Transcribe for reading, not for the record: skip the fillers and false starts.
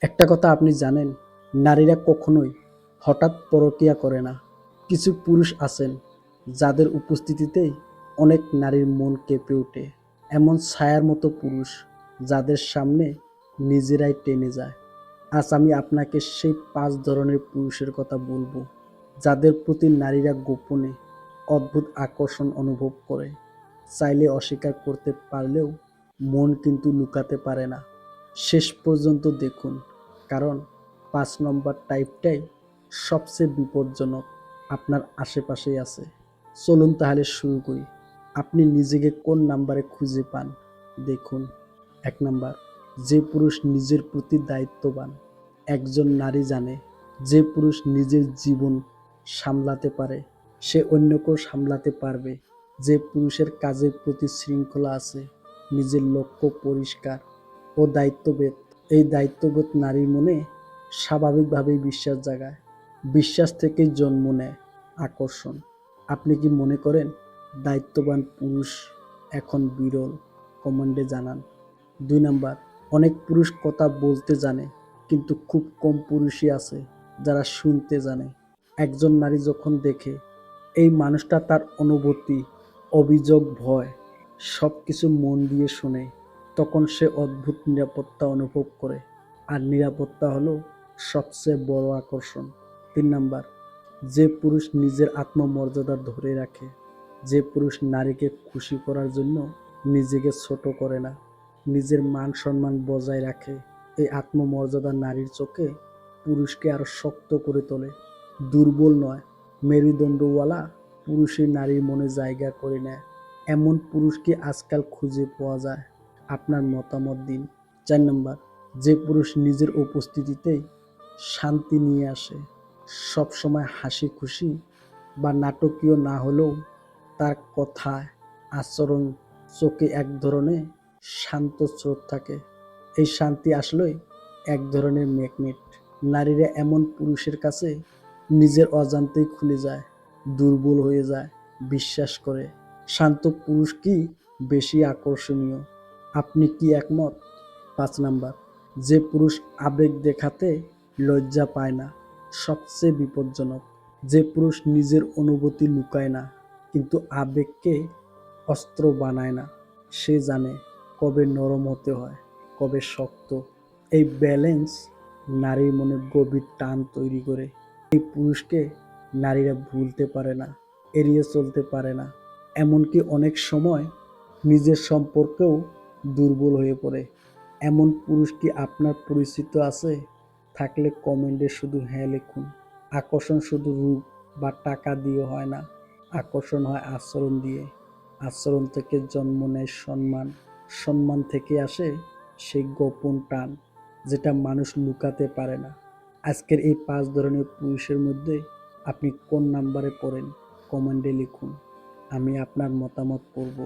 একটা কথা আপনি জানেন, নারীরা কখনোই হঠাৎ পরকীয়া করে না। কিছু পুরুষ আছেন যাদের উপস্থিতিতেই অনেক নারীর মন কেঁপে ওঠে। এমন ছায়ার মতো পুরুষ যাদের সামনে নিজেরাই টেনে যায়। আজ আমি আপনাকে সেই ৫ ধরনের পুরুষের কথা বলবো, যাদের প্রতি নারীরা গোপনে অদ্ভুত আকর্ষণ অনুভব করে। চাইলে অস্বীকার করতে পারলেও মন কিন্তু লুকাতে পারে না। শেষ পর্যন্ত দেখুন, কারণ ৫ নম্বর টাইপটাই সবচেয়ে বিপজ্জনক আপনার আশেপাশেই আছে। চলুন তাহলে শুরু করি। আপনি নিজেকে কোন নাম্বারে খুঁজে পান? দেখুন, ১ নাম্বার, যে পুরুষ নিজের প্রতি দায়িত্ববান। একজন নারী জানে, যে পুরুষ নিজের জীবন সামলাতে পারে সে অন্যকেও সামলাতে পারবে। যে পুরুষের কাজের প্রতি শৃঙ্খলা আছে, নিজের লক্ষ্য পরিষ্কার ও দায়িত্ববোধ, এই দায়িত্ববোধ নারীর মনে স্বাভাবিকভাবেই বিশ্বাস জাগায়। বিশ্বাস থেকেই জন্ম নেয় আকর্ষণ। আপনি কি মনে করেন দায়িত্ববান পুরুষ এখন বিরল? কমেন্টে জানান। ২ নাম্বার, অনেক পুরুষ কথা বলতে জানে, কিন্তু খুব কম পুরুষই আছে যারা শুনতে জানে। একজন নারী যখন দেখে এই মানুষটা তার অনুভূতি, অভিযোগ, ভয় সবকিছু মন দিয়ে শোনে, তখন সে অদ্ভুত নিরাপত্তা অনুভব করে। আর নিরাপত্তা হলো সবচেয়ে বড় আকর্ষণ। ৩ নাম্বার, যে পুরুষ নিজের আত্মমর্যাদা ধরে রাখে। যে পুরুষ নারীকে খুশি করার জন্য নিজেকে ছোট করে না, নিজের মান সম্মান বজায় রাখে। এই আত্মমর্যাদা নারীর চোখে পুরুষকে আরো শক্ত করে তোলে। দুর্বল নয়, মেরুদণ্ডওয়ালা পুরুষই নারীর মনে জায়গা করে নেয়। এমন পুরুষকে আজকাল খুঁজে পাওয়া যায়? আপনার মতামত দিন। ৪ নম্বর, যে পুরুষ নিজের উপস্থিতিতেই শান্তি নিয়ে আসে। সবসময় হাসি খুশি বা নাটকীয় না হলেও তার কথায়, আচরণ, চোখে এক ধরনের শান্ত স্রোত থাকে। এই শান্তি আসলেই এক ধরনের ম্যাগনেট। নারীরা এমন পুরুষের কাছে নিজের অজান্তেই খুলে যায়, দুর্বল হয়ে যায়, বিশ্বাস করে। শান্ত পুরুষ কি বেশি আকর্ষণীয়? আপনি কি একমত? ৫ নাম্বার, যে পুরুষ আবেগ দেখাতে লজ্জা পায় না, সবচেয়ে বিপজ্জনক। যে পুরুষ নিজের অনুভূতি লুকায় না, কিন্তু আবেগকে অস্ত্র বানায় না। সে জানে কবে নরম হতে হয়, কবে শক্ত। এই ব্যালেন্স নারীর মনে গভীর টান তৈরি করে। এই পুরুষকে নারীরা ভুলতে পারে না, এড়িয়ে চলতে পারে না। এমনকি অনেক সময় নিজের সম্পর্কেও দুর্বল হয়ে পড়ে। এমন পুরুষ কি আপনার পরিচিত আছে? থাকলে কমেন্টে শুধু হ্যাঁ লিখুন। আকর্ষণ শুধু রূপ বা টাকা দিয়ে হয় না, আকর্ষণ হয় আচরণ দিয়ে। আচরণ থেকে জন্ম নেয় সম্মান, সম্মান থেকে আসে সেই গোপন টান যেটা মানুষ লুকাতে পারে না। আজকের এই ৫ ধরনের পুরুষের মধ্যে আপনি কোন নাম্বারে পড়েন? কমেন্টে লিখুন। আমি আপনার মতামত পড়ব।